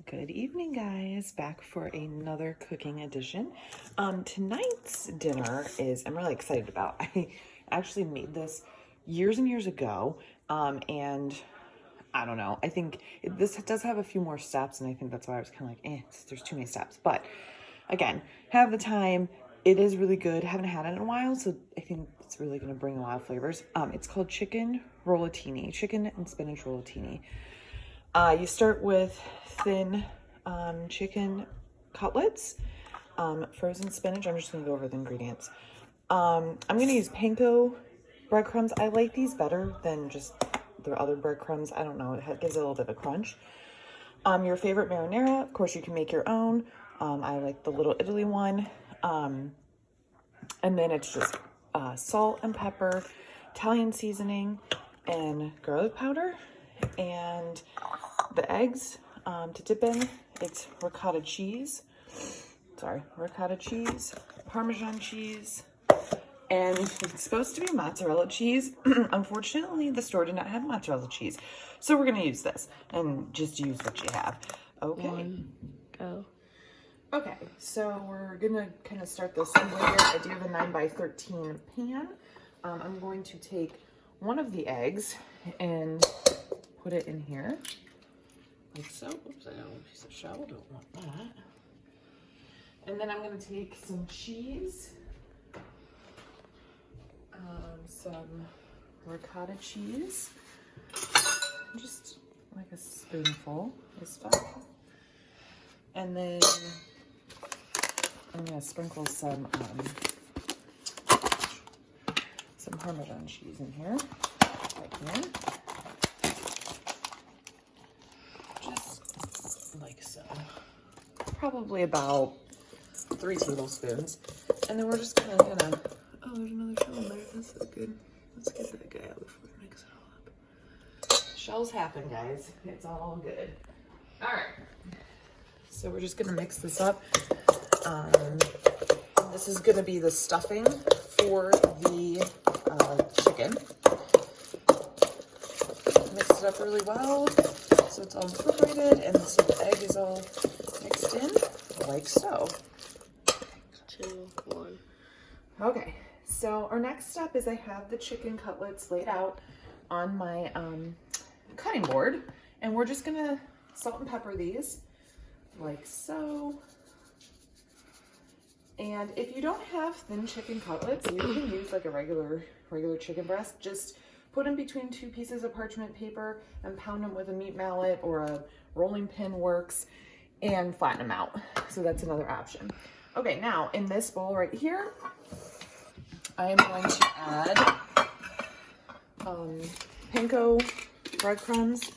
Good evening, guys. Back for another cooking edition. Tonight's dinner is, I'm really excited about. I actually made this years and years ago, and I don't know. I think this does have a few more steps, and I think that's why I was kind of like, there's too many steps. But again, have the time. It is really good. Haven't had it in a while, so I think it's really going to bring a lot of flavors. It's called chicken rollitini, chicken and spinach rollitini. You start with thin chicken cutlets, frozen spinach. I'm just going to go over the ingredients. I'm going to use panko breadcrumbs. I like these better than just the other breadcrumbs. I don't know. It gives it a little bit of a crunch. Your favorite marinara. Of course, you can make your own. I like the Little Italy one. And then it's just salt and pepper, Italian seasoning, and garlic powder. And the eggs to dip in, it's ricotta cheese, Parmesan cheese, and it's supposed to be mozzarella cheese. Unfortunately, the store did not have mozzarella cheese, so we're going to use this and just use what you have. Okay. Go. Okay, so we're going to kind of start the assembly here. I do have a 9x13 pan. I'm going to take one of the eggs and put it in here, like so. Oops, I got one piece of shell, don't want that. And then I'm gonna take some cheese, some ricotta cheese, just like a spoonful of stuff. And then I'm gonna sprinkle some Parmesan cheese in here, if I can. Like so. Probably about 3 tablespoons. And then we're just gonna oh, there's another shell in there. This is good. Let's get that guy out before we mix it all up. Shells happen, guys. It's all good. All right. So we're just gonna mix this up. This is gonna be the stuffing for the chicken. Mix it up really well, so it's all incorporated, and so the egg is all mixed in, like so. 2, 1. Okay, so our next step is I have the chicken cutlets laid out on my cutting board, and we're just gonna salt and pepper these, like so. And if you don't have thin chicken cutlets, you can use like a regular chicken breast. Just put them between 2 pieces of parchment paper and pound them with a meat mallet, or a rolling pin works, and flatten them out. So that's another option. Okay, now in this bowl right here, I am going to add panko breadcrumbs.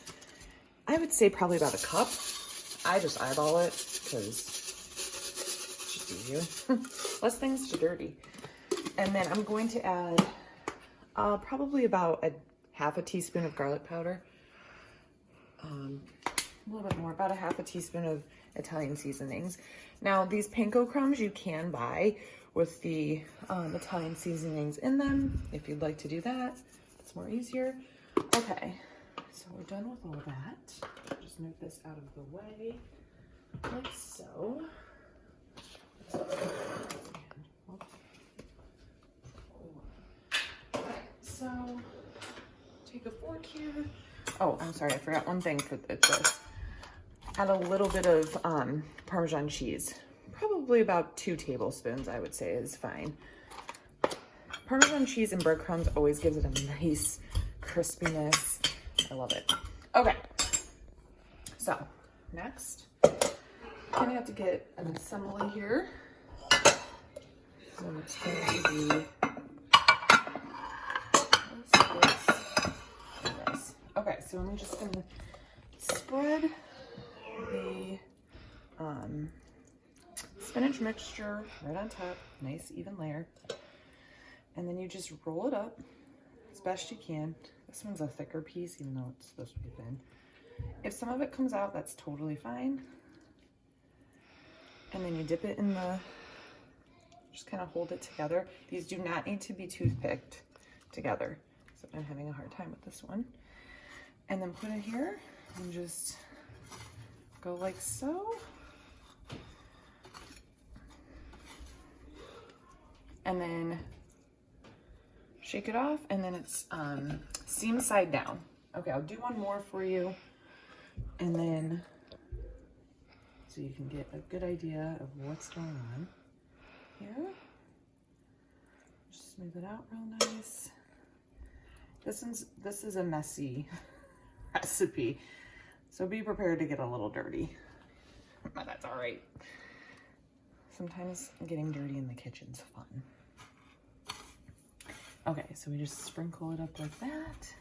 I would say probably about a cup. I just eyeball it because it's just easier. Less things to dirty. And then I'm going to add probably about half a teaspoon of garlic powder. A little bit more, about a half a teaspoon of Italian seasonings. Now, these panko crumbs you can buy with the Italian seasonings in them, if you'd like to do that. It's more easier. Okay, so we're done with all that. Just move this out of the way, like so. So, take a fork here. Oh, I'm sorry, I forgot one thing for this. Add a little bit of Parmesan cheese. Probably about 2 tablespoons, I would say, is fine. Parmesan cheese and breadcrumbs always gives it a nice crispiness. I love it. Okay, so next, I'm gonna have to get an assembly here. So it's going to be this. Okay, so I'm just gonna spread the spinach mixture right on top, nice even layer, and then you just roll it up as best you can. This one's a thicker piece, even though it's supposed to be thin. If some of it comes out, that's totally fine. And then you dip it in the, just kind of hold it together. These do not need to be toothpicked together, so I'm having a hard time with this one. And then put it here and just go like so. And then shake it off, and then it's seam side down. Okay, I'll do one more for you, and then so you can get a good idea of what's going on here. Just smooth it out real nice. This is a messy recipe, so be prepared to get a little dirty, but that's all right. Sometimes getting dirty in the kitchen's fun. Okay, so we just sprinkle it up like that.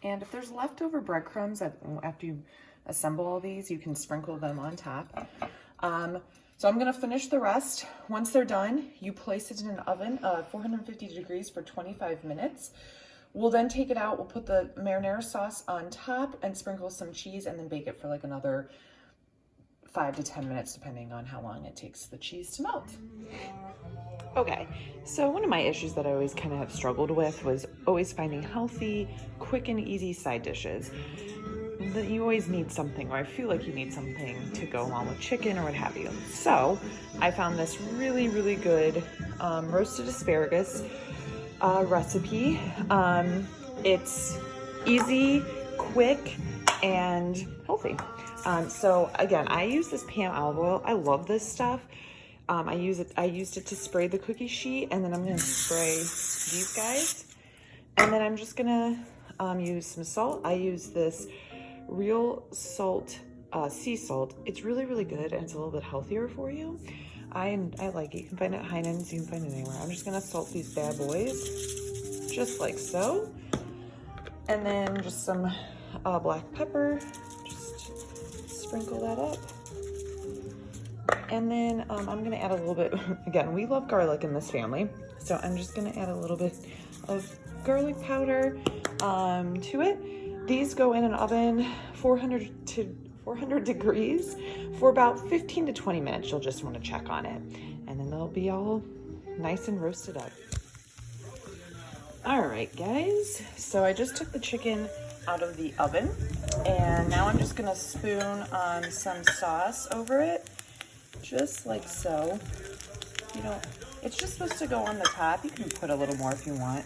And if there's leftover breadcrumbs after you assemble all these, you can sprinkle them on top. So I'm gonna finish the rest. Once they're done, you place it in an oven, 450 degrees for 25 minutes. We'll then take it out, we'll put the marinara sauce on top and sprinkle some cheese, and then bake it for like another 5 to 10 minutes, depending on how long it takes the cheese to melt. Okay, so one of my issues that I always kind of have struggled with was always finding healthy, quick and easy side dishes. That you always need something, or I feel like you need something to go along with chicken or what have you. So I found this really, really good roasted asparagus recipe. It's easy, quick, and healthy. So again, I use this Pam olive oil. I love this stuff. I used it to spray the cookie sheet, and then I'm gonna spray these guys. And then I'm just gonna use some salt. I use this real salt, sea salt. It's really, really good, and it's a little bit healthier for you. I like it. You can find it at Heinen's, you can find it anywhere. I'm just gonna salt these bad boys, just like so. And then just some black pepper, just sprinkle that up. And then I'm gonna add a little bit, again, we love garlic in this family, so I'm just gonna add a little bit of garlic powder to it. These go in an oven 400 degrees for about 15 to 20 minutes. You'll just wanna check on it. And then they'll be all nice and roasted up. All right, guys, so I just took the chicken out of the oven, and now I'm just gonna spoon some sauce over it. Just like so. You know, it's just supposed to go on the top. You can put a little more if you want.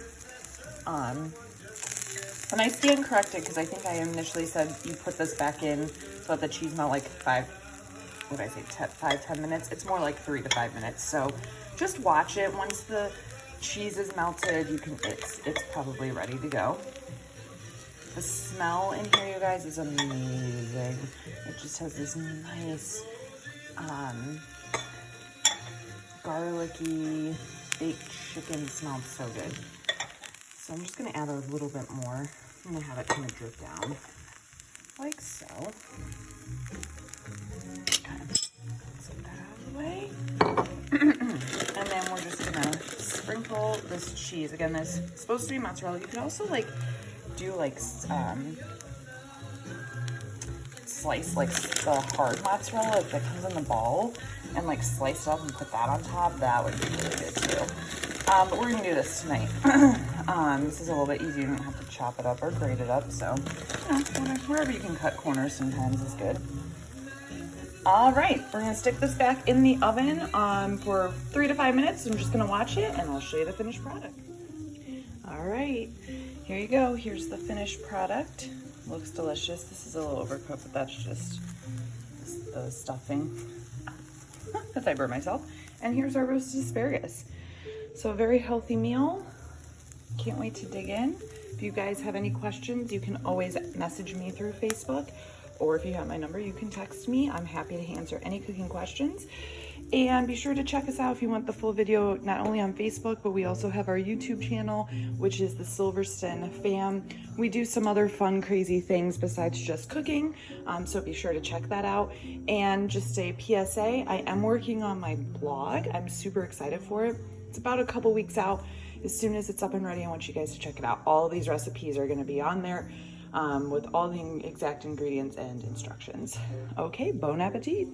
And I stand corrected because I think I initially said you put this back in so that the cheese melt like 5-10 minutes. It's more like 3 to 5 minutes. So just watch it. Once the cheese is melted, it's probably ready to go. The smell in here, you guys, is amazing. It just has this nice garlicky baked chicken. Smells so good. So I'm just gonna add a little bit more. I'm gonna have it kind of drip down like so. Okay, set that out of the way. And then we're just gonna sprinkle this cheese. Again, this is supposed to be mozzarella. You could also like do like slice like the hard mozzarella that comes in the ball and like slice it up and put that on top. That would be really good too. But we're gonna do this tonight. This is a little bit easier. You don't have to chop it up or grate it up. So, you know, wherever you can cut corners sometimes is good. All right, we're gonna stick this back in the oven for 3 to 5 minutes. I'm just gonna watch it and I'll show you the finished product. All right, here you go. Here's the finished product. Looks delicious. This is a little overcooked, but that's just the stuffing that I burnt myself. And here's our roasted asparagus. So a very healthy meal. Can't wait to dig in. If you guys have any questions, you can always message me through Facebook, or if you have my number, you can text me. I'm happy to answer any cooking questions. And be sure to check us out if you want the full video, not only on Facebook, but we also have our YouTube channel, which is the Silverston Fam. We do some other fun, crazy things besides just cooking, so be sure to check that out. And just a PSA, I am working on my blog. I'm super excited for it. It's about a couple weeks out. As soon as it's up and ready, I want you guys to check it out. All these recipes are gonna be on there with all the exact ingredients and instructions. Okay, bon appetit.